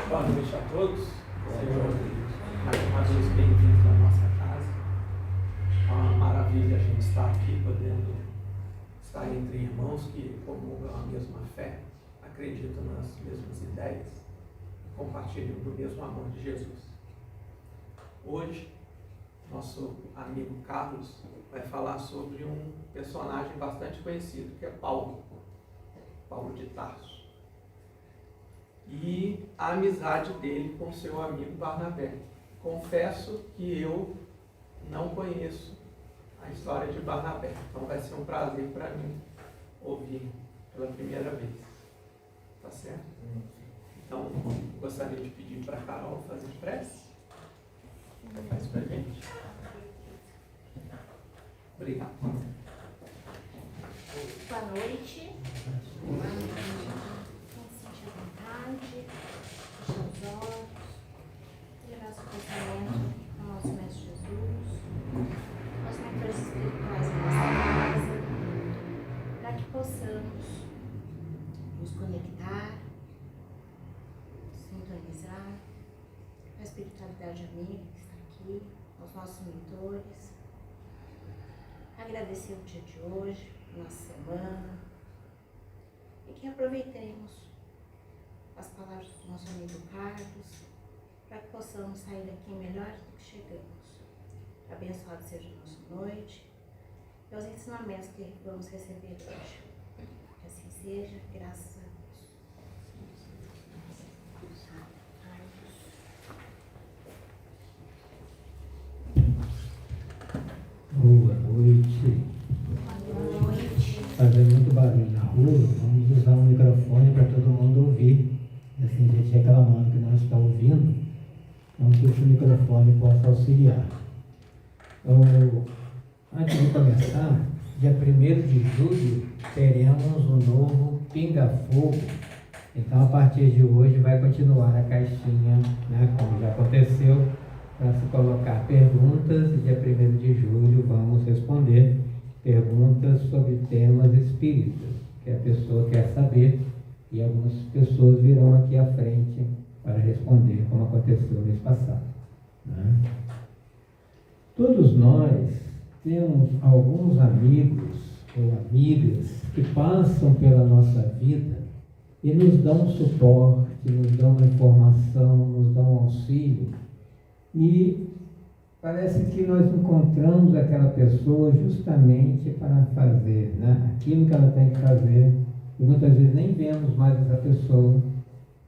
Boa noite a todos. Sejam mais uma vez bem-vindos à nossa casa. É uma maravilha a gente estar aqui, podendo estar entre irmãos que comungam a mesma fé, acreditam nas mesmas ideias, compartilham do mesmo amor de Jesus. Hoje, nosso amigo Carlos vai falar sobre um personagem bastante conhecido, que é Paulo de Tarso. E a amizade dele com seu amigo Barnabé. Confesso que eu não conheço a história de Barnabé, então vai ser um prazer para mim ouvir pela primeira vez. Tá certo? Então, gostaria de pedir para a Carol fazer prece. Faz para a gente. Obrigado. Boa noite. Sente à vontade, fecha os olhos, levar seu pensamento ao nosso Mestre Jesus, aos mentores espirituais da nossa casa, para que possamos nos conectar, sintonizar com a espiritualidade amiga que está aqui, aos nossos mentores. Agradecer o dia de hoje, nossa semana, e que aproveitemos as palavras do nosso amigo Carlos para que possamos sair daqui melhores do que chegamos. Abençoado seja a nossa noite e os ensinamentos que vamos receber hoje. Que assim seja, graças a Deus. Boa noite. Boa noite. Fazendo muito barulho na rua, vamos usar o microfone para todo mundo ouvir. Assim, a gente reclamando que não está ouvindo, então que esse microfone possa auxiliar. Então, antes de começar, dia 1º de julho, teremos um novo Pinga Fogo. Então, a partir de hoje, vai continuar a caixinha, né, como já aconteceu, para se colocar perguntas, e dia 1º de julho vamos responder perguntas sobre temas espíritas, que a pessoa quer saber, e algumas pessoas virão aqui à frente para responder, como aconteceu no mês passado, né? Todos nós temos alguns amigos ou amigas que passam pela nossa vida e nos dão suporte, nos dão uma informação, nos dão um auxílio. E parece que nós encontramos aquela pessoa justamente para fazer, né, aquilo que ela tem que fazer, e muitas vezes nem vemos mais essa pessoa,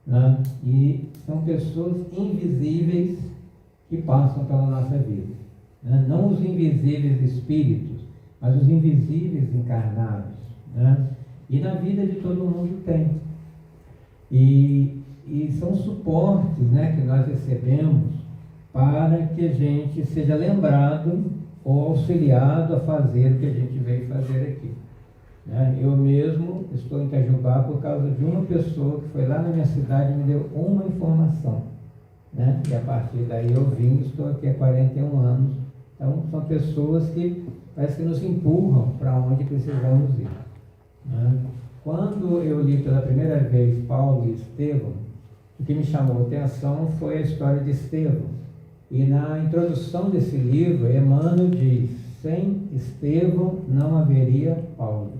né, e são pessoas invisíveis que passam pela nossa vida, né, não os invisíveis espíritos, mas os invisíveis encarnados, né, e na vida de todo mundo tem. E são suportes, né, que nós recebemos para que a gente seja lembrado ou auxiliado a fazer o que a gente veio fazer aqui, né? Eu mesmo estou em Itajubá por causa de uma pessoa que foi lá na minha cidade e me deu uma informação, né? E a partir daí eu vim, estou aqui há 41 anos. Então são pessoas que parece que nos empurram para onde precisamos ir, né? Quando eu li pela primeira vez Paulo e Estevão, o que me chamou a atenção foi a história de Estevão. E na introdução desse livro, Emmanuel diz: sem Estevão não haveria Paulo,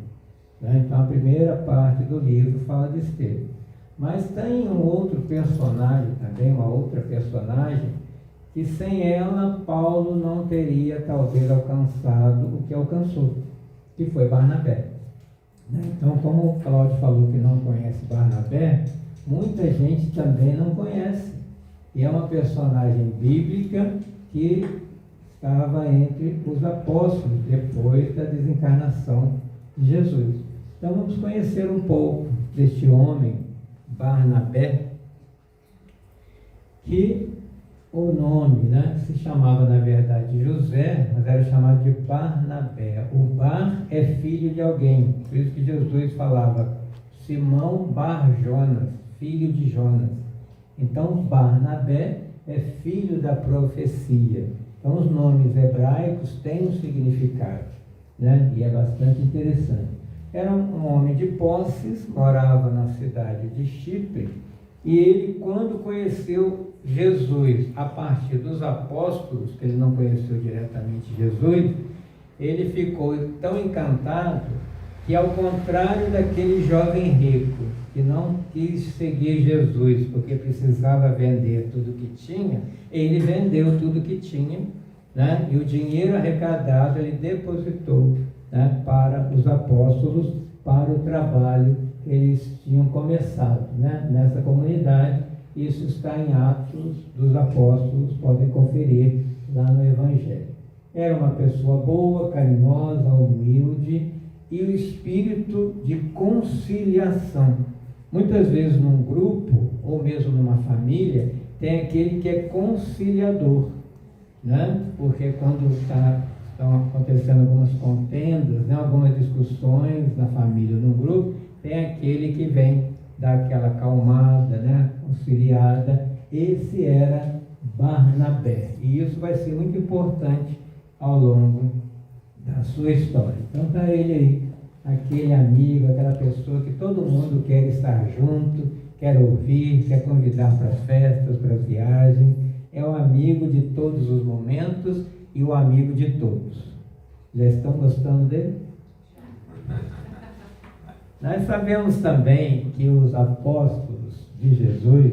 né? Então a primeira parte do livro fala de Estevão. Mas tem um outro personagem também, uma outra personagem, que sem ela Paulo não teria talvez alcançado o que alcançou, que foi Barnabé, né? Então, como o Cláudio falou que não conhece Barnabé, muita gente também não conhece. E é uma personagem bíblica que estava entre os apóstolos depois da desencarnação de Jesus. Então vamos conhecer um pouco deste homem, Barnabé, que o nome, né, se chamava na verdade José, mas era chamado de Barnabé. O Bar é filho de alguém, por isso que Jesus falava Simão Bar Jonas, filho de Jonas. Então, Barnabé é filho da profecia. Então, os nomes hebraicos têm um significado, né? E é bastante interessante. era um homem de posses, morava na cidade de Chipre, e ele, quando conheceu Jesus a partir dos apóstolos, que ele não conheceu diretamente Jesus, ele ficou tão encantado que, ao contrário daquele jovem rico que não quis seguir Jesus porque precisava vender tudo que tinha, ele vendeu tudo que tinha, né? E o dinheiro arrecadado ele depositou, né, para os apóstolos, para o trabalho que eles tinham começado, né, nessa comunidade. Isso está em Atos dos Apóstolos, podem conferir lá no Evangelho. Era uma pessoa boa, carinhosa, humilde, e o espírito de conciliação. Muitas vezes num grupo, ou mesmo numa família, tem aquele que é conciliador, né? Porque quando estão acontecendo algumas contendas, né, algumas discussões na família, no grupo, tem aquele que vem dar aquela acalmada, né, conciliada. Esse era Barnabé, e isso vai ser muito importante ao longo da sua história. Então está ele aí, aquele amigo, aquela pessoa que todo mundo quer estar junto, quer ouvir, quer convidar para as festas, para as viagens. É o amigo de todos os momentos e o amigo de todos. Já estão gostando dele? Nós sabemos também que os apóstolos de Jesus,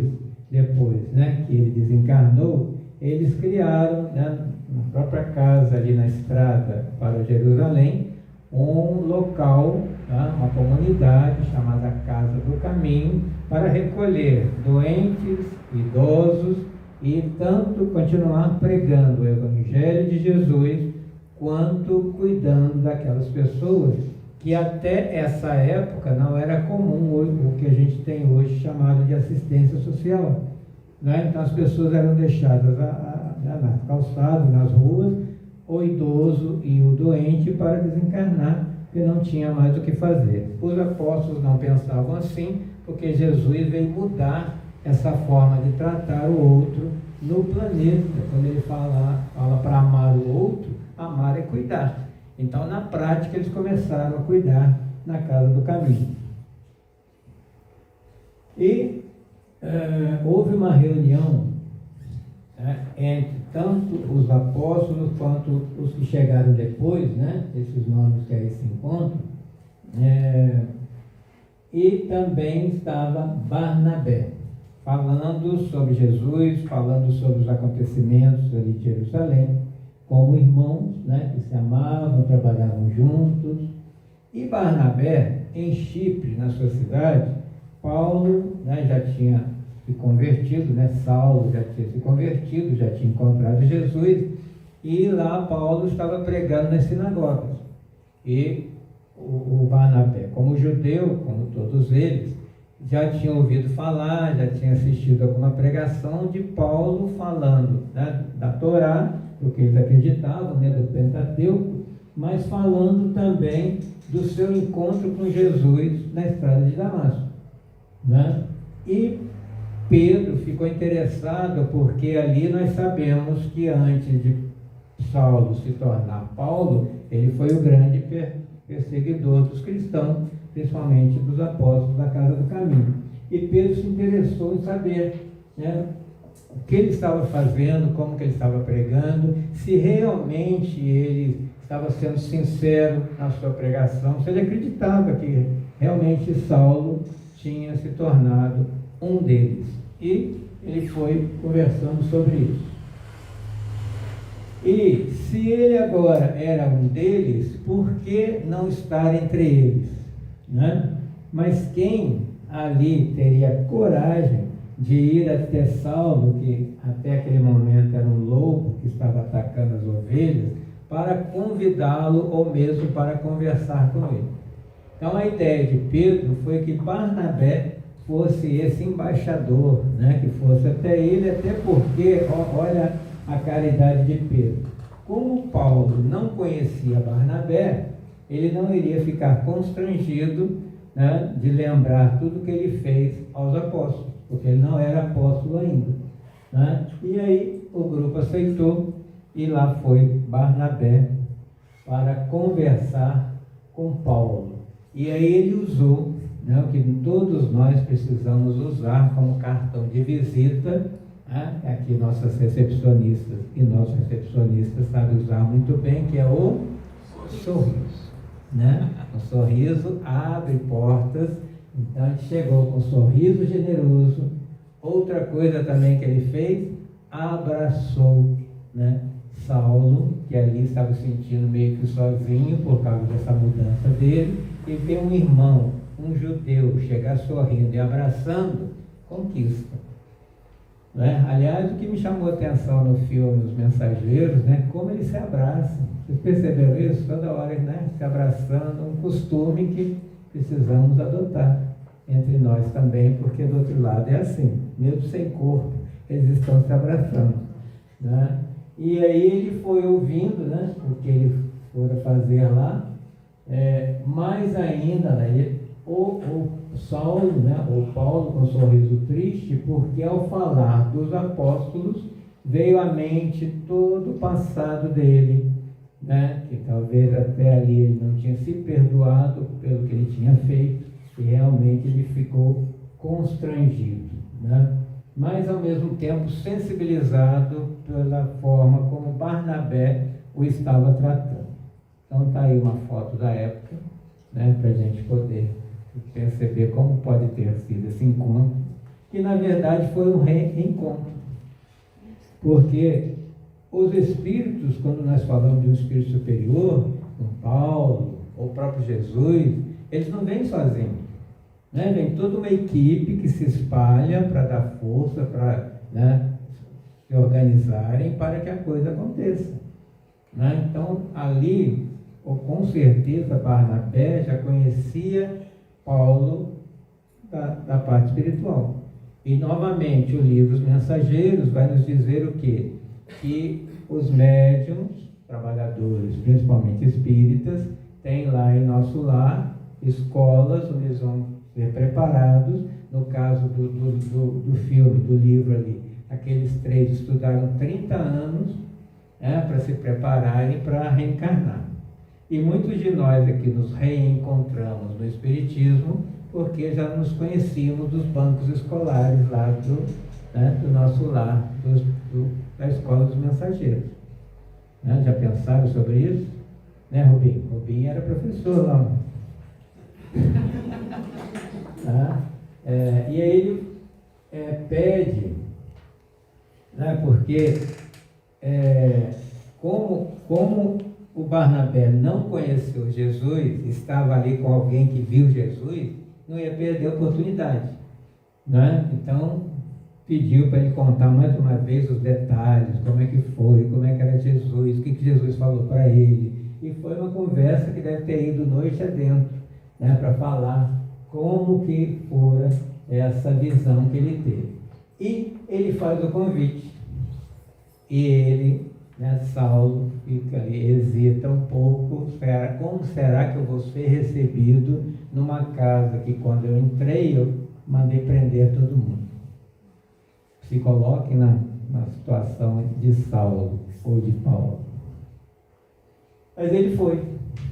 depois, né, que ele desencarnou, eles criaram, né, na própria casa, ali na estrada para Jerusalém, um local, tá, uma comunidade chamada Casa do Caminho, para recolher doentes, idosos, e tanto continuar pregando o Evangelho de Jesus, quanto cuidando daquelas pessoas que até essa época não era comum o que a gente tem hoje chamado de assistência social, né? Então as pessoas eram deixadas na calçada, nas ruas, o idoso e o doente para desencarnar, porque não tinha mais o que fazer. Os apóstolos não pensavam assim, porque Jesus veio mudar essa forma de tratar o outro no planeta. Quando ele fala para amar o outro, amar é cuidar. Então, na prática, eles começaram a cuidar na Casa do Caminho. E houve uma reunião, né, entre tanto os apóstolos quanto os que chegaram depois, né, esses nomes que aí se encontram, e também estava Barnabé, falando sobre Jesus, falando sobre os acontecimentos ali de Jerusalém, como irmãos, né, que se amavam, trabalhavam juntos. E Barnabé, em Chipre, na sua cidade, Paulo, né, já tinha se convertido, né, Saulo já tinha se convertido, já tinha encontrado Jesus, e lá Paulo estava pregando nas sinagogas. E o Barnabé, como judeu, como todos eles, já tinha ouvido falar, já tinha assistido alguma pregação de Paulo falando, né, da Torá, porque eles acreditavam, né, do Pentateuco, mas falando também do seu encontro com Jesus na estrada de Damasco, né? E Pedro ficou interessado, porque ali nós sabemos que antes de Saulo se tornar Paulo, ele foi o grande perseguidor dos cristãos, principalmente dos apóstolos da Casa do Caminho. E Pedro se interessou em saber, né, o que ele estava fazendo, como que ele estava pregando, se realmente ele estava sendo sincero na sua pregação, se ele acreditava que realmente Saulo tinha se tornado um deles. E ele foi conversando sobre isso. E se ele agora era um deles, por que não estar entre eles, né? Mas quem ali teria coragem de ir até Saulo, que até aquele momento era um lobo que estava atacando as ovelhas, para convidá-lo ou mesmo para conversar com ele? Então a ideia de Pedro foi que Barnabé fosse esse embaixador, né, que fosse até ele, até porque, olha a caridade de Pedro. Como Paulo não conhecia Barnabé, ele não iria ficar constrangido, né, de lembrar tudo que ele fez aos apóstolos, porque ele não era apóstolo ainda, né? E aí o grupo aceitou, e lá foi Barnabé para conversar com Paulo. E aí ele usou, né, o que todos nós precisamos usar como cartão de visita, né? Aqui nossas recepcionistas e nossos recepcionistas sabem usar muito bem, que é o sorriso, né? O sorriso abre portas. Então a gente chegou com um sorriso generoso. Outra coisa também que ele fez, abraçou, né, Saulo, que ali estava se sentindo meio que sozinho por causa dessa mudança dele, e ver um irmão, um judeu, chegar sorrindo e abraçando, conquista. Né? Aliás, o que me chamou a atenção no filme Os Mensageiros, né, como eles se abraçam. Vocês perceberam isso? Toda hora, né, se abraçando, um costume que precisamos adotar entre nós também, porque do outro lado é assim, mesmo sem corpo, eles estão se abraçando. Né? E aí ele foi ouvindo, né, o que ele fora fazer lá, mais ainda, né, o Saulo, né, o Paulo com um sorriso triste, porque ao falar dos apóstolos, veio à mente todo o passado dele, né, que talvez até ali ele não tinha se perdoado pelo que ele tinha feito, e realmente ele ficou constrangido, né, mas ao mesmo tempo sensibilizado pela forma como Barnabé o estava tratando. Então está aí uma foto da época, né, para a gente poder perceber como pode ter sido esse encontro, que na verdade foi um reencontro, porque os espíritos, quando nós falamos de um espírito superior, como Paulo, ou o próprio Jesus, eles não vêm sozinhos, né? Vem toda uma equipe que se espalha para dar força, para, né, se organizarem para que a coisa aconteça, né? Então ali, com certeza Barnabé já conhecia Paulo da parte espiritual. E novamente o livro Os Mensageiros vai nos dizer o quê? Que os médiuns, trabalhadores, principalmente espíritas, têm lá em nosso lar escolas onde eles vão ser preparados. No caso do filme, do livro ali, aqueles 3 estudaram 30 anos, né, para se prepararem para reencarnar. E muitos de nós aqui nos reencontramos no Espiritismo porque já nos conhecíamos dos bancos escolares lá do nosso lar, da Escola dos Mensageiros. Né? Já pensaram sobre isso? Né, Rubinho? Rubinho era professor lá. Tá? E aí ele pede, né, porque como o Barnabé não conheceu Jesus, estava ali com alguém que viu Jesus, não ia perder a oportunidade, né? Então pediu para ele contar mais uma vez os detalhes, como é que foi, como é que era Jesus, o que Jesus falou para ele. E foi uma conversa que deve ter ido noite adentro, né, para falar como que fora essa visão que ele teve. E ele faz o convite. E ele, né, Saulo, fica ali, hesita um pouco, como será que eu vou ser recebido numa casa que quando eu entrei eu mandei prender todo mundo? Se coloquem na situação de Saulo ou de Paulo. Mas ele foi,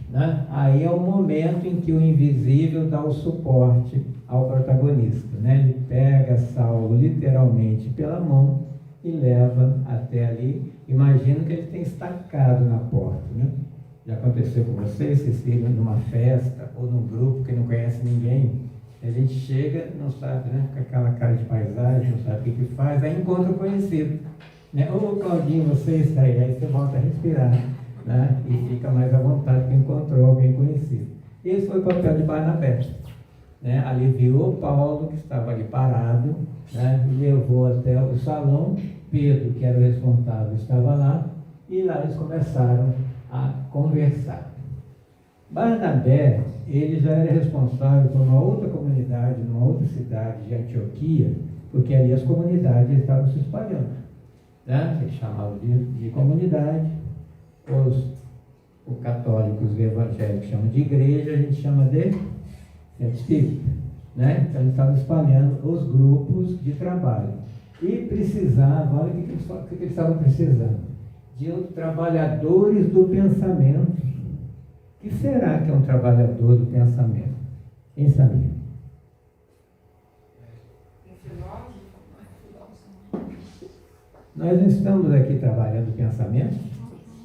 né? Aí é o momento em que o invisível dá o suporte ao protagonista, né? Ele pega Saulo literalmente pela mão e leva até ali. Imagino que ele tem estacado na porta, né? Já aconteceu com vocês? Vocês chegam numa festa ou num grupo que não conhece ninguém, a gente chega, não sabe, né? Com aquela cara de paisagem, não sabe o que faz, aí encontra o conhecido, né? Ô Claudinho, você está aí você volta a respirar, né? E fica mais à vontade que encontrou alguém conhecido. Esse foi o papel de Barnabé, né? Ali viu o Paulo, que estava ali parado, né? Levou até o salão. Pedro, que era o responsável, estava lá, e lá eles começaram a conversar. Barnabé, ele já era responsável por uma outra comunidade, numa outra cidade de Antioquia, porque ali as comunidades estavam se espalhando, né? Eles chamavam de comunidade, os católicos e evangélicos chamam de igreja, a gente chama de centro espírita, né? Então eles estavam espalhando os grupos de trabalho. E precisavam, olha o que eles estavam precisando, de trabalhadores do pensamento, O que será que é um trabalhador do pensamento? Quem sabia? Nós não estamos aqui trabalhando o pensamento,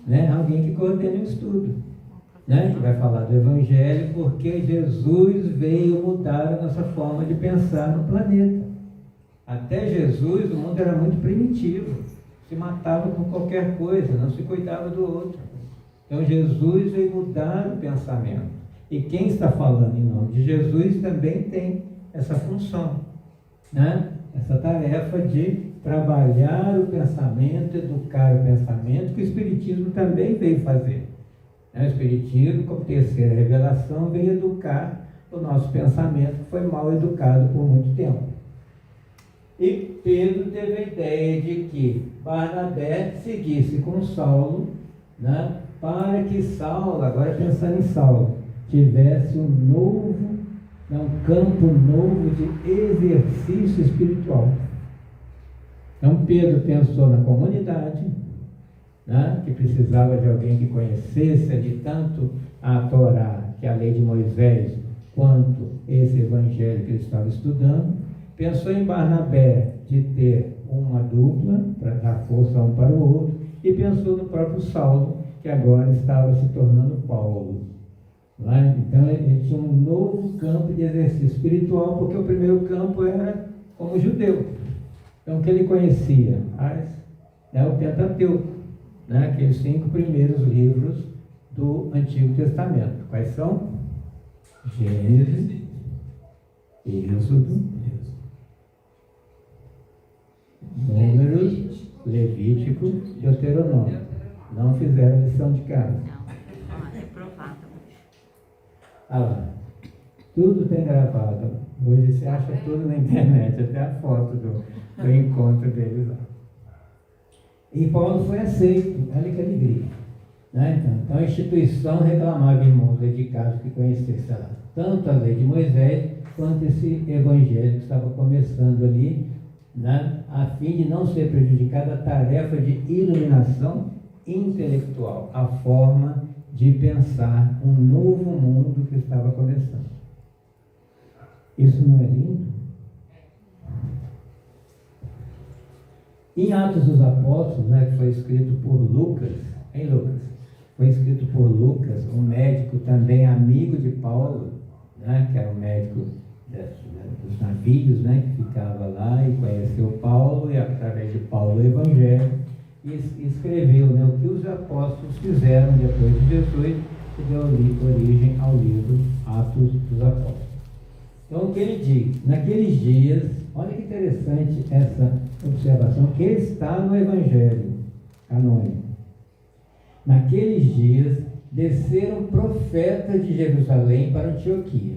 né? Alguém que coordena o estudo, né? Que vai falar do Evangelho, porque Jesus veio mudar a nossa forma de pensar no planeta. Até Jesus, o mundo era muito primitivo, se matava por qualquer coisa, não se cuidava do outro. Então Jesus veio mudar o pensamento. E quem está falando em nome de Jesus também tem essa função, né? Essa tarefa de trabalhar o pensamento, educar o pensamento, que o Espiritismo também veio fazer. O Espiritismo, como terceira revelação, veio educar o nosso pensamento, que foi mal educado por muito tempo. E Pedro teve a ideia de que Barnabé seguisse com Saulo, né, para que Saulo, agora pensando em Saulo, tivesse um campo novo de exercício espiritual. Então Pedro pensou na comunidade, né, que precisava de alguém que conhecesse ali tanto a Torá, que é a lei de Moisés, quanto esse evangelho que ele estava estudando. Pensou em Barnabé de ter uma dupla para dar força um para o outro, e pensou no próprio Saulo, que agora estava se tornando Paulo. Então ele tinha um novo campo de exercício espiritual, porque o primeiro campo era como judeu. Então o que ele conhecia? O Pentateuco, né? Aqueles 5 primeiros livros do Antigo Testamento. Quais são? Gênesis, Êxodo, Números, Levítico e Deuteronômio. Não fizeram lição de casa. Não, é provado. Ah lá, tudo tem gravado. Hoje você acha tudo na internet, até a foto do encontro deles lá. E Paulo foi aceito, olha que alegria. Né? Então a instituição reclamava irmãos dedicados que conhecessem tanto a lei de Moisés, quanto esse evangelho que estava começando ali, né? A fim de não ser prejudicada a tarefa de iluminação intelectual, a forma de pensar um novo mundo que estava começando. Isso não é lindo? Em Atos dos Apóstolos, né, que foi escrito por Lucas, foi escrito por Lucas, um médico também amigo de Paulo, né, que era um médico dos navios, né, que ficava lá e conheceu Paulo, e através de Paulo o Evangelho, e escreveu, né, o que os apóstolos fizeram depois de Jesus, que deu origem ao livro Atos dos Apóstolos. Então, o que ele diz? Naqueles dias, olha que interessante essa observação, que está no Evangelho canônico. Naqueles dias, desceram profetas de Jerusalém para Antioquia.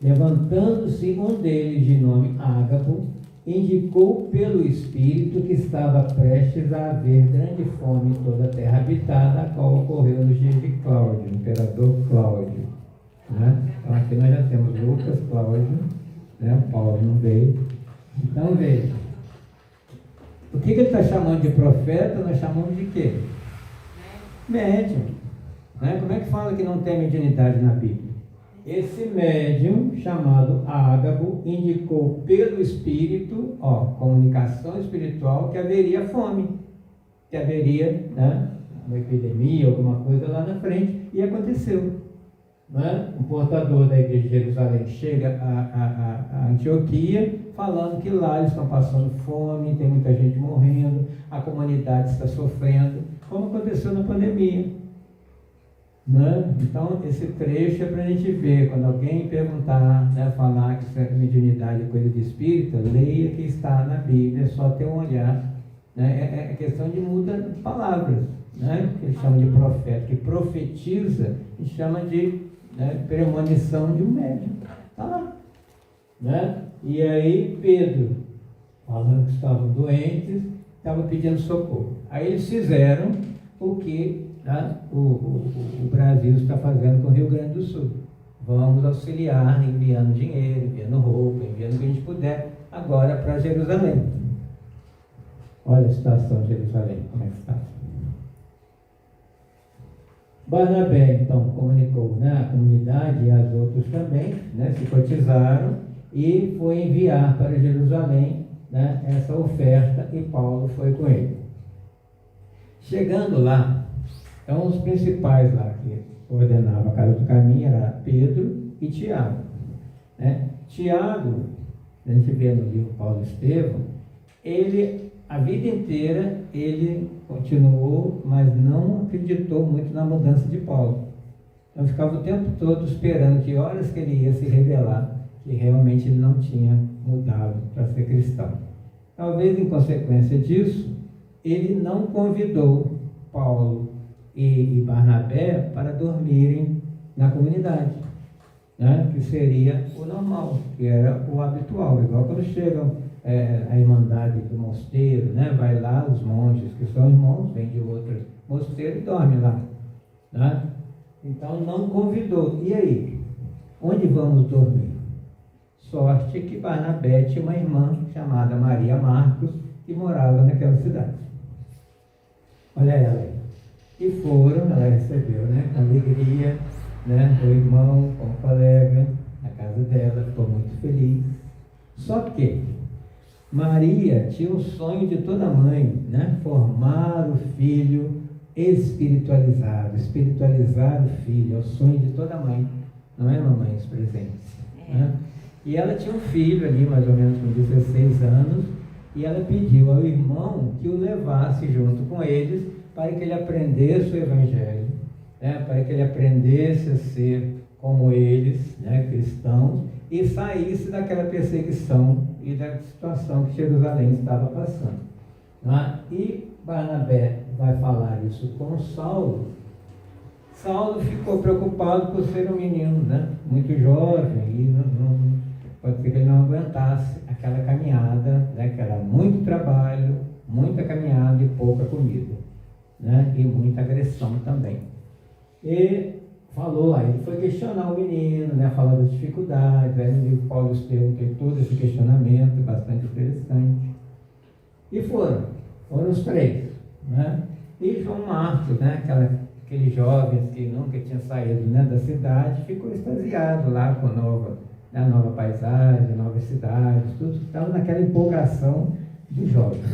Levantando-se um deles, de nome Ágabo, indicou pelo Espírito que estava prestes a haver grande fome em toda a terra habitada, a qual ocorreu nos dias de Cláudio, imperador Cláudio. Né? Então aqui nós já temos Lucas, Cláudio, né? Paulo não veio. Então veja, o que ele está chamando de profeta, nós chamamos de quê? Médium. Né? Como é que fala que não tem mediunidade na Bíblia? Esse médium, chamado Ágabo, indicou pelo Espírito, comunicação espiritual, que haveria fome, que haveria, né, uma epidemia, alguma coisa lá na frente, e aconteceu. Né? Um portador da igreja de Jerusalém chega a Antioquia, falando que lá eles estão passando fome, tem muita gente morrendo, a comunidade está sofrendo, como aconteceu na pandemia. Né? Então, esse trecho é para a gente ver, quando alguém perguntar, né, falar que mediunidade é coisa de espírita, leia que está na Bíblia, é só ter um olhar. Né? É questão de muda de palavras, né? Que eles chamam de profeta, que profetiza, e chama de, né, premonição de um médium. Está lá. Né? E aí Pedro, falando que estavam doentes, estava pedindo socorro. Aí eles fizeram o que, né, o Brasil está fazendo com o Rio Grande do Sul. Vamos auxiliar, enviando dinheiro, enviando roupa, enviando o que a gente puder, agora para Jerusalém. Olha a situação de Jerusalém, como é que está. Barnabé, então, comunicou, né, a comunidade e as outras também, né, se cotizaram e foi enviar para Jerusalém, né, essa oferta, e Paulo foi com ele. Chegando lá, então os principais lá que ordenavam a casa do caminho era Pedro e Tiago. Né? Tiago, a gente vê no livro Paulo e Estevão, ele, a vida inteira, ele continuou, mas não acreditou muito na mudança de Paulo. Então ficava o tempo todo esperando que horas que ele ia se revelar que realmente ele não tinha mudado para ser cristão. Talvez em consequência disso, ele não convidou Paulo e Barnabé para dormirem na comunidade, né? Que seria o normal, que era o habitual, igual quando chegam a Irmandade do mosteiro, né? Vai lá os monges que são irmãos, vêm de outro mosteiro e dormem lá, né? Então não convidou. E aí? Onde vamos dormir? Sorte que Barnabé tinha uma irmã chamada Maria Marcos, que morava naquela cidade. Olha ela aí. E foram, ela recebeu, né, com alegria, né, o irmão com o colega, na casa dela, ficou muito feliz. Só que Maria tinha um sonho de toda mãe, né, formar o filho espiritualizado, espiritualizar o filho, é o sonho de toda mãe, não é, mamães presentes? Né? E ela tinha um filho ali, mais ou menos com 16 anos, e ela pediu ao irmão que o levasse junto com eles para que ele aprendesse o Evangelho, né, para que ele aprendesse a ser como eles, né, cristãos, e saísse daquela perseguição e da situação que Jerusalém estava passando. Né? E Barnabé vai falar isso com Saulo. Saulo ficou preocupado por ser um menino, né, muito jovem, e pode ser que ele não aguentasse aquela caminhada, né, que era muito trabalho, muita caminhada e pouca comida, né, e muita agressão também. E falou, aí ele foi questionar o menino, né, falar das dificuldades, aí no livro Paulo e Estevão tem todo esse questionamento, bastante interessante. E foram os três, né, e João Marcos, né, aqueles jovens que nunca tinham saído, né, da cidade, ficou extasiado lá com a nova paisagem, novas cidades, tudo estava naquela empolgação dos jovens.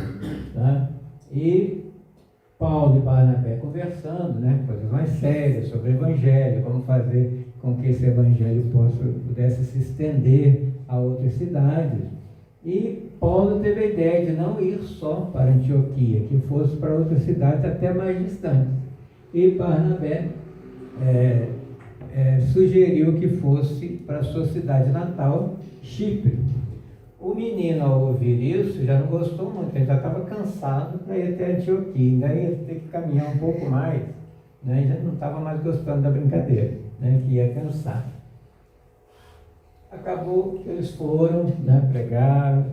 Tá? E Paulo e Barnabé conversando, né, coisas mais sérias sobre o Evangelho, como fazer com que esse Evangelho pudesse se estender a outras cidades. E Paulo teve a ideia de não ir só para Antioquia, que fosse para outras cidades até mais distantes. E Barnabé sugeriu que fosse para a sua cidade natal, Chipre. O menino, ao ouvir isso, já não gostou muito, ele já estava cansado para ir até Antioquia, ainda ia ter que caminhar um pouco mais, né? E já não estava mais gostando da brincadeira, né? Que ia cansar. Acabou que eles foram, né? Pregaram,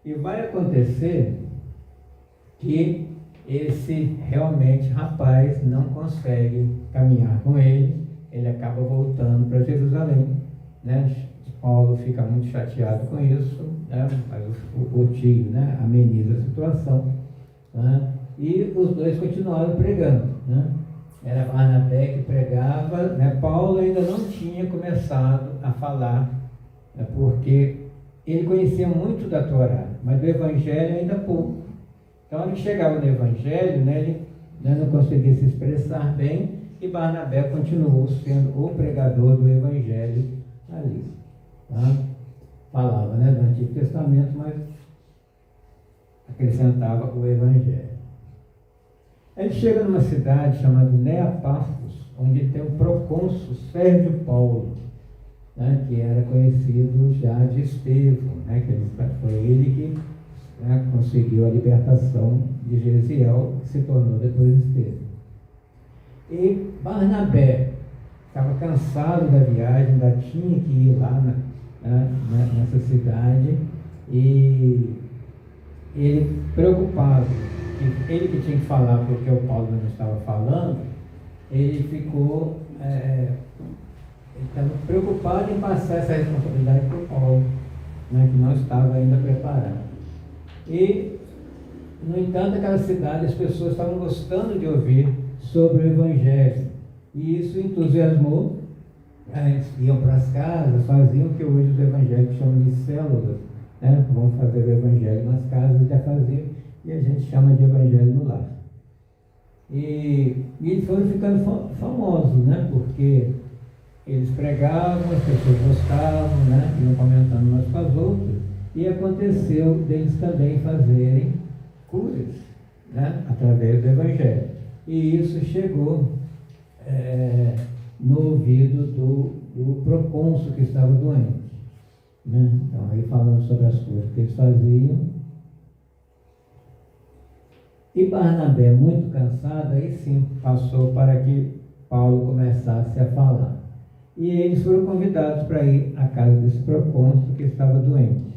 e vai acontecer que esse realmente rapaz não consegue caminhar com ele acaba voltando para Jerusalém, né? Paulo fica muito chateado com isso, né? Mas o tio, né, ameniza a situação, né? E os dois continuaram pregando, né? Era Barnabé que pregava, né? Paulo ainda não tinha começado a falar, né? Porque ele conhecia muito da Torá, mas do Evangelho ainda pouco. Então ele chegava no Evangelho, né, ele não conseguia se expressar bem, e Barnabé continuou sendo o pregador do Evangelho ali. Tá? Falava, né, do Antigo Testamento, mas acrescentava o Evangelho. Ele chega numa cidade chamada Neapafos, onde tem o procônsul Sérgio Paulo, né, que era conhecido já de Estevão, né, que foi ele que, né, conseguiu a libertação de Gesiel, que se tornou depois Estevão. E Barnabé estava cansado da viagem, ainda tinha que ir lá nessa cidade, e ele preocupado, que ele que tinha que falar porque o Paulo não estava falando, ele ficou ele estava preocupado em passar essa responsabilidade para o Paulo, né, que não estava ainda preparado. E, no entanto, aquela cidade, as pessoas estavam gostando de ouvir sobre o Evangelho, E isso entusiasmou. Eles iam para as casas, faziam o que hoje os evangélicos chamam de células, né? Vamos fazer o evangelho nas casas, já fazer, e a gente chama de evangelho no lar. E eles foram ficando famosos, né? Porque eles pregavam, as pessoas gostavam, né? Iam comentando umas com as outras, e aconteceu deles também fazerem curas, né? Através do evangelho. E isso chegou no ouvido do procônsul que estava doente, né? Então, aí falando sobre as coisas que eles faziam. E Barnabé, muito cansado, aí sim passou para que Paulo começasse a falar. E eles foram convidados para ir à casa desse procônsul que estava doente.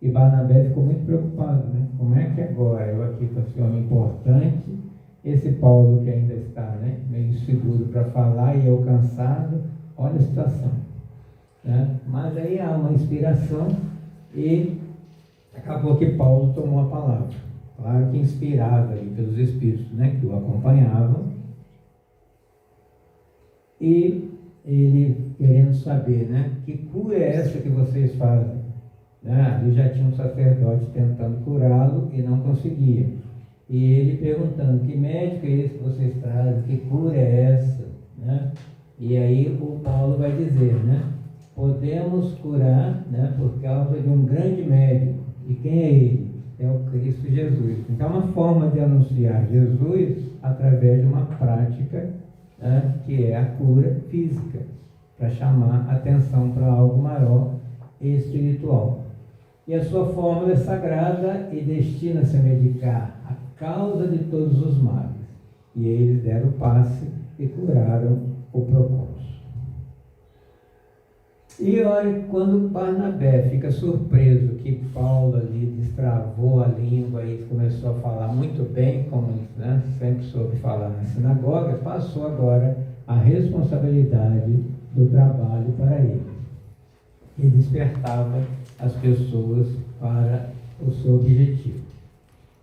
E Barnabé ficou muito preocupado, né? Como é que agora eu aqui com esse homem importante, esse Paulo que ainda está, né, meio inseguro para falar e eu cansado, olha a situação, né? Mas aí há uma inspiração e acabou que Paulo tomou a palavra, claro que inspirado ali pelos Espíritos, né, que o acompanhavam, e ele querendo saber, né, que cura é essa que vocês fazem, né? Ali já tinha um sacerdote tentando curá-lo e não conseguia. E ele perguntando, que médico é esse que vocês trazem, que cura é essa, né? E aí o Paulo vai dizer, né? Podemos curar, né, por causa de um grande médico. E quem é ele? É o Cristo Jesus. Então é uma forma de anunciar Jesus através de uma prática, né, que é a cura física, para chamar atenção para algo maior e espiritual. E a sua fórmula é sagrada e destina-se a medicar a causa de todos os males. E eles deram o passe e curaram o procônsul. E olha, quando Barnabé fica surpreso que Paulo ali destravou a língua e começou a falar muito bem, como, né, sempre soube falar na sinagoga, passou agora a responsabilidade do trabalho para ele. E despertava as pessoas para o seu objetivo.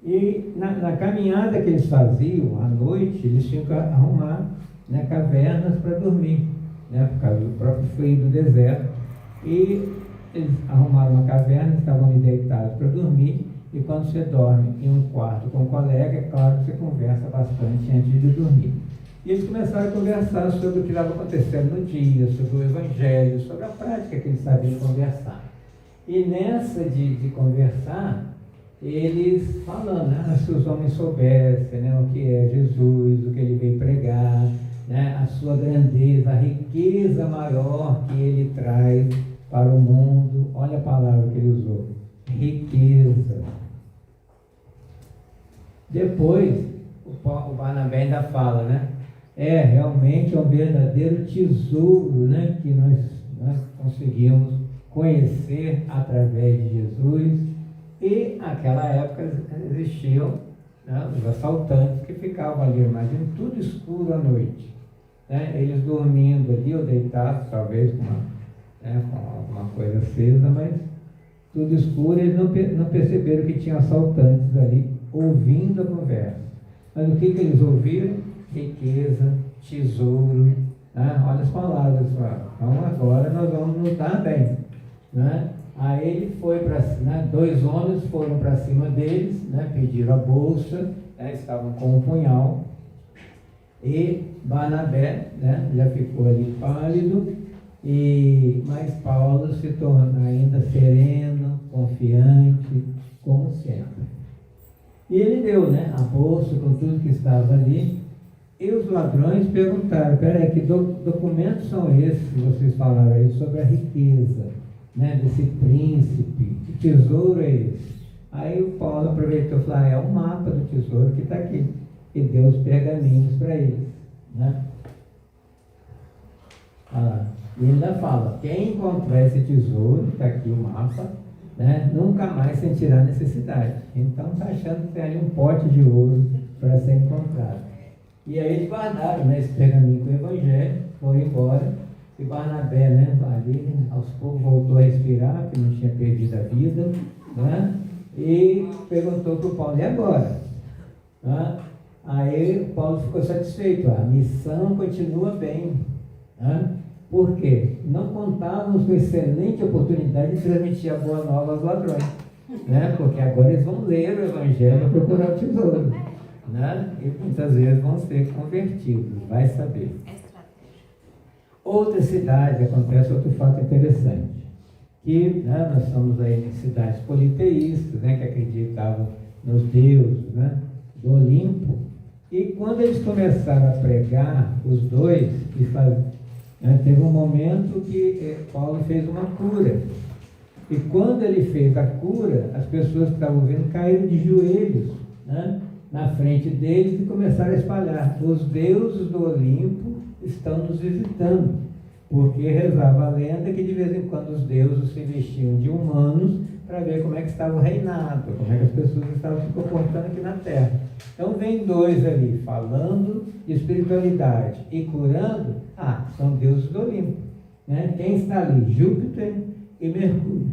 E na caminhada que eles faziam, à noite, eles tinham que arrumar, né, cavernas para dormir, né, por causa do próprio frio do deserto. E eles arrumaram uma caverna, estavam ali deitados para dormir, e quando você dorme em um quarto com um colega, é claro que você conversa bastante antes de dormir. E eles começaram a conversar sobre o que estava acontecendo no dia, sobre o Evangelho, sobre a prática que eles sabiam conversar. E nessa de conversar, eles falando, né, se os homens soubessem, né, o que é Jesus, o que ele veio pregar, né, a sua grandeza, a riqueza maior que ele traz para o mundo. Olha a palavra que ele usou, riqueza. Depois, o Barnabé ainda fala, né, realmente é um verdadeiro tesouro, né, que nós conseguimos conhecer através de Jesus. E naquela época existiam, né, os assaltantes que ficavam ali, imagina, tudo escuro à noite, né, eles dormindo ali ou deitados, talvez com alguma coisa acesa, mas tudo escuro. Eles não perceberam que tinha assaltantes ali ouvindo a conversa. Mas o que eles ouviram? Riqueza, tesouro, né? Olha as palavras, então agora nós vamos lutar bem, né? Aí ele foi para cima, né? 2 homens foram para cima deles, né? Pediram a bolsa, né? Estavam com um punhal, e Barnabé, né, já ficou ali pálido, mas Paulo se torna ainda sereno, confiante, como sempre. E ele deu, né, a bolsa com tudo que estava ali. E os ladrões perguntaram, peraí, que documentos são esses que vocês falaram aí sobre a riqueza, né, desse príncipe? Que tesouro é esse? Aí o Paulo aproveitou e falou, é o mapa do tesouro que está aqui. E deu os pergaminhos para eles, né? E ainda fala, quem encontrar esse tesouro, está aqui o mapa, né, nunca mais sentirá necessidade. Então está achando que tem ali um pote de ouro para ser encontrado. E aí eles guardaram, né, esse pergaminho com o Evangelho, foram embora, e Barnabé, né, ali, aos poucos voltou a respirar, que não tinha perdido a vida, né, e perguntou para o Paulo, e agora? Aí Paulo ficou satisfeito, a missão continua bem. Né? Por quê? Não contávamos com excelente oportunidade de transmitir a boa nova aos ladrões. Né? Porque agora eles vão ler o Evangelho e procurar o tesouro. Né? E muitas vezes vão ser convertidos, vai saber. É estratégia. Outra cidade, acontece outro fato interessante, que né, nós estamos aí em cidades politeístas, né, que acreditavam nos deuses, né, do Olimpo, e quando eles começaram a pregar, os dois, teve um momento que Paulo fez uma cura, e quando ele fez a cura, as pessoas que estavam vendo caíram de joelhos, né, na frente deles e começaram a espalhar: os deuses do Olimpo estão nos visitando, porque rezava a lenda que de vez em quando os deuses se vestiam de humanos para ver como é que estava o reinado, como é que as pessoas estavam se comportando aqui na Terra. Então vem dois ali falando de espiritualidade e curando, são deuses do Olimpo. Né? Quem está ali? Júpiter e Mercúrio.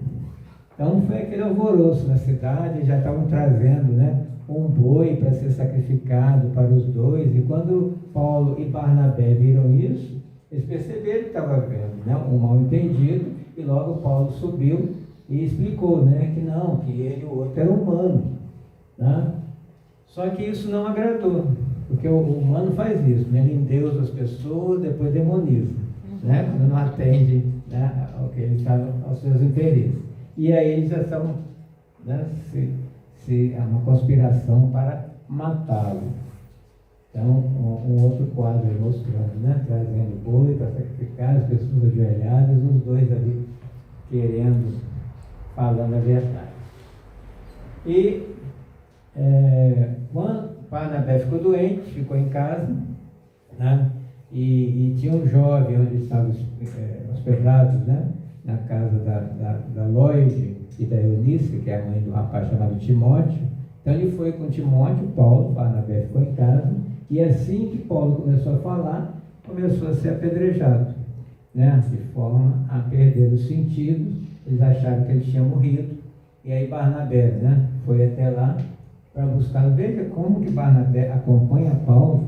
Então foi aquele alvoroço na cidade, já estavam trazendo, né, um boi para ser sacrificado para os dois, e quando Paulo e Barnabé viram isso, eles perceberam que estava havendo, né, um mal entendido, e logo Paulo subiu e explicou, né, que não, que ele e o outro eram humanos. Né? Só que isso não agradou, porque o humano faz isso, né? Ele endeusa as pessoas, depois demoniza, né? Quando não atende, né, ao que ele está, aos seus interesses. E aí eles já estão, né, é uma conspiração para matá-lo. Então, um outro quadro mostrando, né, trazendo boi para sacrificar, as pessoas ajoelhadas, os dois ali querendo, falando a verdade. E quando Barnabé ficou doente, ficou em casa, né, e tinha um jovem onde estavam hospedados, né, na casa da Lloyd e da Eunice, que é a mãe do rapaz chamado Timóteo. Então ele foi com Timóteo, Paulo, Barnabé ficou em casa, e assim que Paulo começou a falar, começou a ser apedrejado, né, de forma a perder os sentidos. Eles acharam que ele tinha morrido, e aí Barnabé, né, foi até lá para buscar. Veja como que Barnabé acompanha Paulo,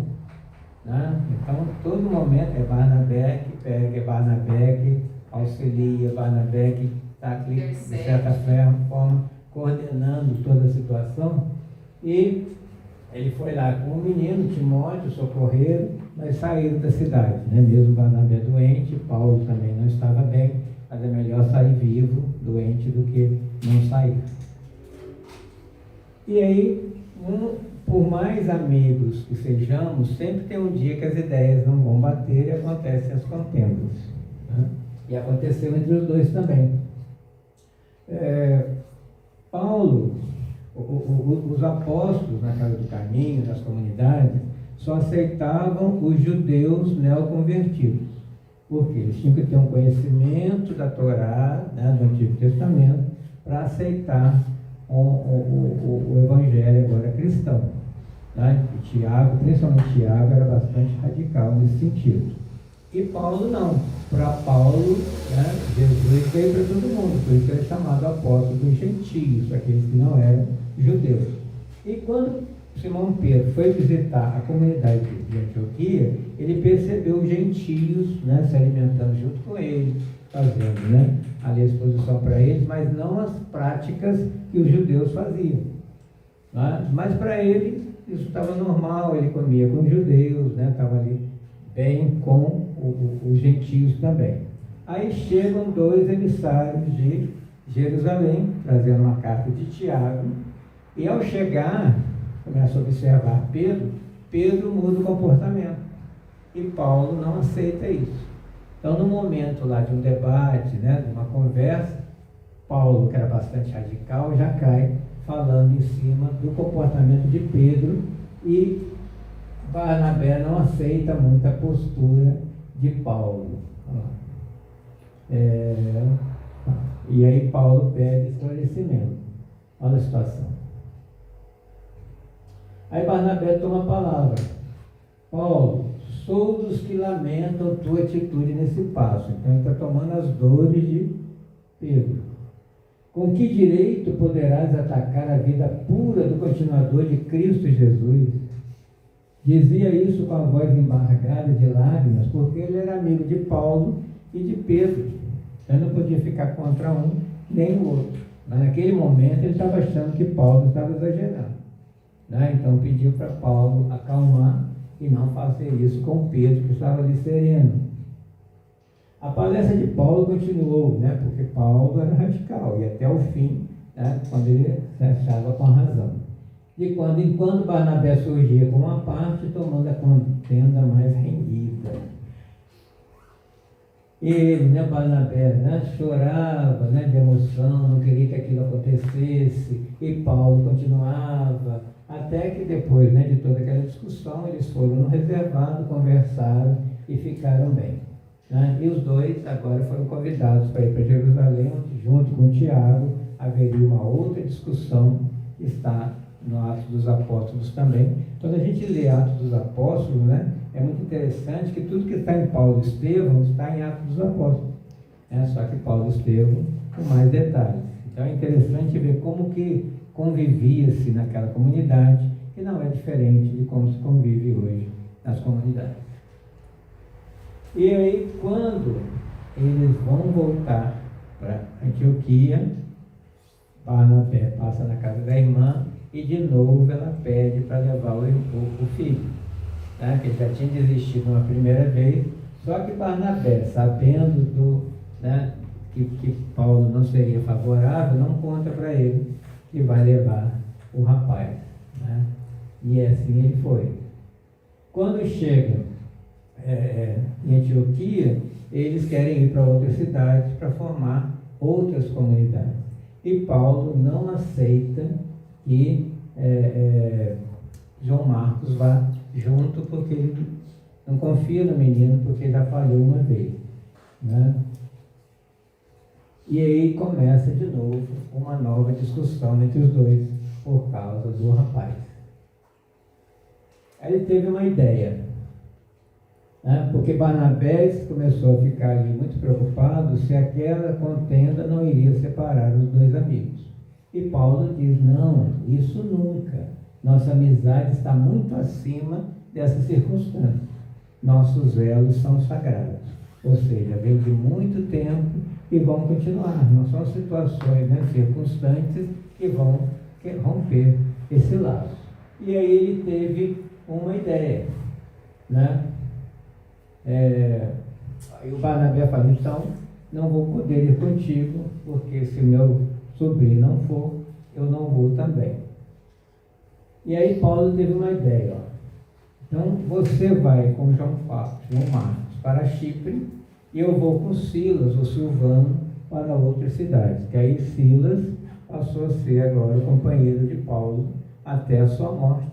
né? Então todo momento é Barnabé que pega, é Barnabé que auxilia, Barnabé que está aqui, de certa forma, coordenando toda a situação. E ele foi lá com o menino, Timóteo, socorreram, mas saíram da cidade, né? Mesmo Barnabé doente, Paulo também não estava bem, mas é melhor sair vivo, doente, do que não sair. E aí, por mais amigos que sejamos, sempre tem um dia que as ideias não vão bater e acontecem as contendas. Né? E aconteceu entre os dois também. Paulo, os apóstolos na Casa do Caminho, nas comunidades, só aceitavam os judeus neoconvertidos. Porque eles tinham que ter um conhecimento da Torá, né, do Antigo Testamento, para aceitar o Evangelho agora cristão. Né? E Tiago, principalmente Tiago, era bastante radical nesse sentido. E Paulo não. Para Paulo, né, Jesus veio para todo mundo, por isso ele é chamado apóstolo dos gentios, aqueles que não eram judeus. E quando Simão Pedro foi visitar a comunidade de Antioquia, ele percebeu os gentios, né, se alimentando junto com ele, fazendo, né, ali a exposição para eles, mas não as práticas que os judeus faziam. Né? Mas para ele isso estava normal, ele comia com os judeus, né, estava ali bem com os gentios também. Aí chegam dois emissários de Jerusalém, trazendo uma carta de Tiago, e ao chegar, começa a observar Pedro muda o comportamento, e Paulo não aceita isso. Então, no momento lá de um debate, né, de uma conversa, Paulo, que era bastante radical, já cai falando em cima do comportamento de Pedro, e Barnabé não aceita muito a postura de Paulo. E aí Paulo pede esclarecimento. Olha a situação. Aí Barnabé toma a palavra. Paulo, sou dos que lamentam tua atitude nesse passo. Então ele está tomando as dores de Pedro. Com que direito poderás atacar a vida pura do continuador de Cristo Jesus? Dizia isso com a voz embargada de lágrimas, porque ele era amigo de Paulo e de Pedro. Ele não podia ficar contra um nem o outro. Mas naquele momento ele estava achando que Paulo estava exagerando. Então pediu para Paulo acalmar e não fazer isso com Pedro, que estava ali sereno. A palestra de Paulo continuou, porque Paulo era radical, e até o fim, quando ele se achava com a razão. De quando em quando Barnabé surgia com uma parte, tomando a contenda mais renhida. Ele, Barnabé, chorava de emoção, não queria que aquilo acontecesse, e Paulo continuava, até que depois de toda aquela discussão, eles foram no reservado, conversaram e ficaram bem. E os dois agora foram convidados para ir para Jerusalém, onde, junto com Tiago, haveria uma outra discussão que está no Atos dos Apóstolos também. Quando a gente lê Atos dos Apóstolos, é muito interessante que tudo que está em Paulo e Estevão está em Atos dos Apóstolos. Só que Paulo e Estevão com mais detalhes. Então é interessante ver como que convivia-se naquela comunidade, que não é diferente de como se convive hoje nas comunidades. E aí, quando eles vão voltar para Antioquia, Barnabé passa na casa da irmã e de novo ela pede para levar o filho, que ele já tinha desistido uma primeira vez, só que Barnabé, sabendo que Paulo não seria favorável, não conta para ele que vai levar o rapaz. E assim ele foi. Quando chega em Antioquia, eles querem ir para outras cidades para formar outras comunidades. E Paulo não aceita que João Marcos vá junto, porque ele não confia no menino, porque já falhou uma vez. E aí começa de novo uma nova discussão entre os dois por causa do rapaz. Aí ele teve uma ideia, porque Barnabé começou a ficar ali muito preocupado se aquela contenda não iria separar os dois amigos. E Paulo diz: não, isso nunca. Nossa amizade está muito acima dessa circunstância. Nossos elos são sagrados. Ou seja, vem de muito tempo e vão continuar. Não são situações circunstantes que vão romper esse laço. E aí ele teve uma ideia. Aí o Barnabé fala: então, não vou poder ir contigo, porque se meu sobrinho não for, eu não vou também. E aí Paulo teve uma ideia: então você vai com João Marcos para Chipre, e eu vou com Silas, o Silvano, para outras cidades. Que aí Silas passou a ser agora o companheiro de Paulo até a sua morte.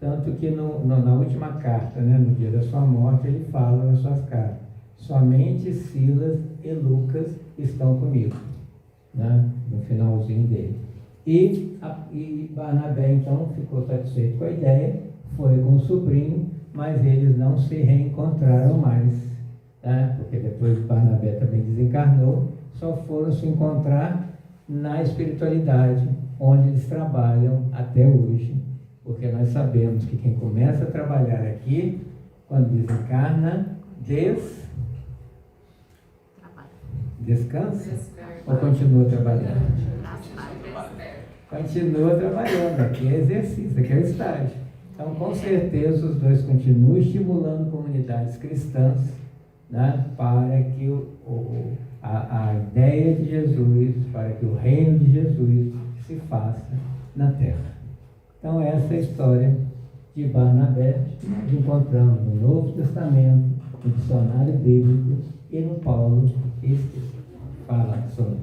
Tanto que na última carta, no dia da sua morte, ele fala nas suas cartas: somente Silas e Lucas estão comigo, no finalzinho dele. E Barnabé então ficou satisfeito com a ideia, foi com o sobrinho, mas eles não se reencontraram mais, porque depois Barnabé também desencarnou, só foram se encontrar na espiritualidade, onde eles trabalham até hoje. Porque nós sabemos que quem começa a trabalhar aqui, quando desencarna, descansa ou continua trabalhando? Continua trabalhando, aqui é exercício, aqui é o estágio. Então, com certeza, os dois continuam estimulando comunidades cristãs, para que a ideia de Jesus, para que o reino de Jesus se faça na terra. Então, essa é a história de Barnabé, que nós encontramos no Novo Testamento, no dicionário bíblico e no Paulo Escrito. Fala sobre.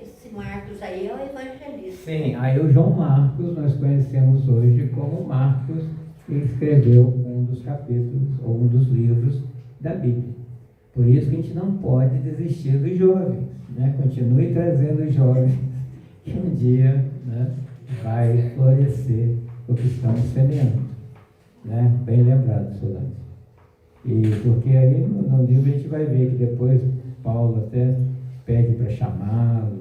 Esse Marcos aí é o evangelista. Sim, aí o João Marcos nós conhecemos hoje como Marcos, que escreveu um dos capítulos ou um dos livros da Bíblia. Por isso que a gente não pode desistir dos jovens, Continue trazendo os jovens, que um dia, vai florescer o que estamos semeando, Bem lembrado, Solange. E porque aí no livro a gente vai ver que depois Paulo até pede para chamá-lo.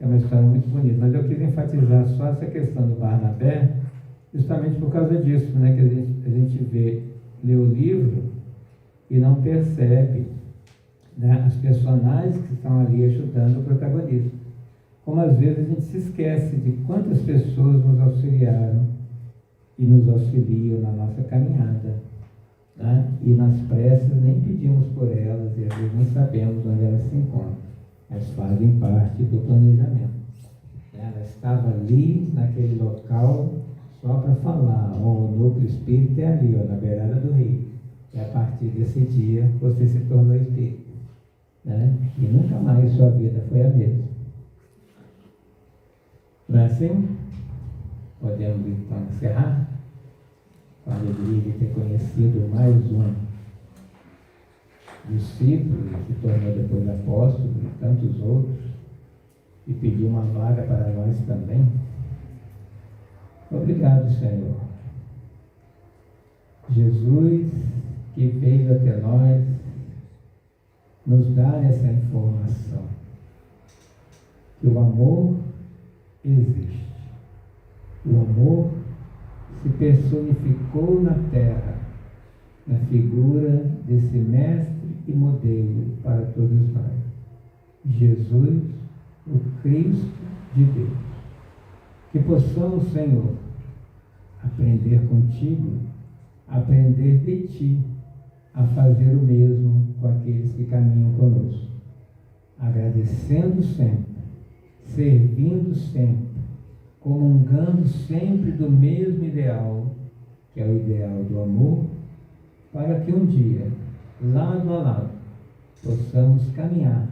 É uma história muito bonita, mas eu quis enfatizar só essa questão do Barnabé, justamente por causa disso, né, que a gente lê o livro e não percebe, né, as personagens que estão ali ajudando o protagonista. Como às vezes a gente se esquece de quantas pessoas nos auxiliaram e nos auxiliam na nossa caminhada, né? E nas preces nem pedimos por elas e às vezes nem sabemos onde elas se encontram, mas fazem parte do planejamento. Ela estava ali, naquele local, só para falar, o núcleo espírita é ali, na beirada do rio. E a partir desse dia você se tornou espírita, né? E nunca mais sua vida foi a mesma. Não é assim? Podemos então encerrar com a alegria de ter conhecido mais um discípulo que se tornou depois apóstolo e tantos outros, e pedir uma vaga para nós também. Obrigado, Senhor. Jesus, que veio até nós, nos dá essa informação, que o amor existe. O amor se personificou na terra, na figura desse mestre e modelo para todos nós, Jesus, o Cristo de Deus. Que possamos, Senhor, aprender contigo, aprender de ti, a fazer o mesmo com aqueles que caminham conosco, agradecendo sempre, servindo sempre, comungando sempre do mesmo ideal, que é o ideal do amor, para que um dia, lado a lado, possamos caminhar,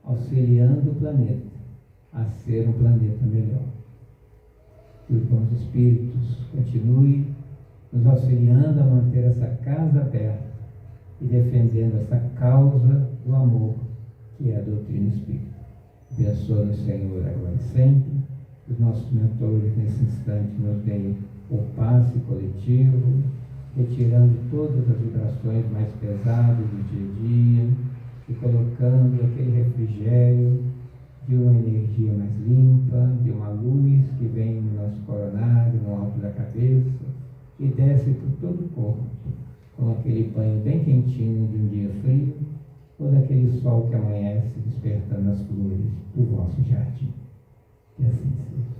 auxiliando o planeta a ser um planeta melhor. Que os bons espíritos continuem nos auxiliando a manter essa casa aberta e defendendo essa causa do amor, que é a doutrina espírita. Abençoa-nos, Senhor, agora e sempre. Os nossos mentores, nesse instante, nos deem o passe coletivo, retirando todas as vibrações mais pesadas do dia a dia e colocando aquele refrigério de uma energia mais limpa, de uma luz que vem no nosso coronário, no alto da cabeça, e desce por todo o corpo, com aquele banho bem quentinho de um dia frio, ou daquele sol que amanhece despertando as flores do vosso jardim. Que assim seja.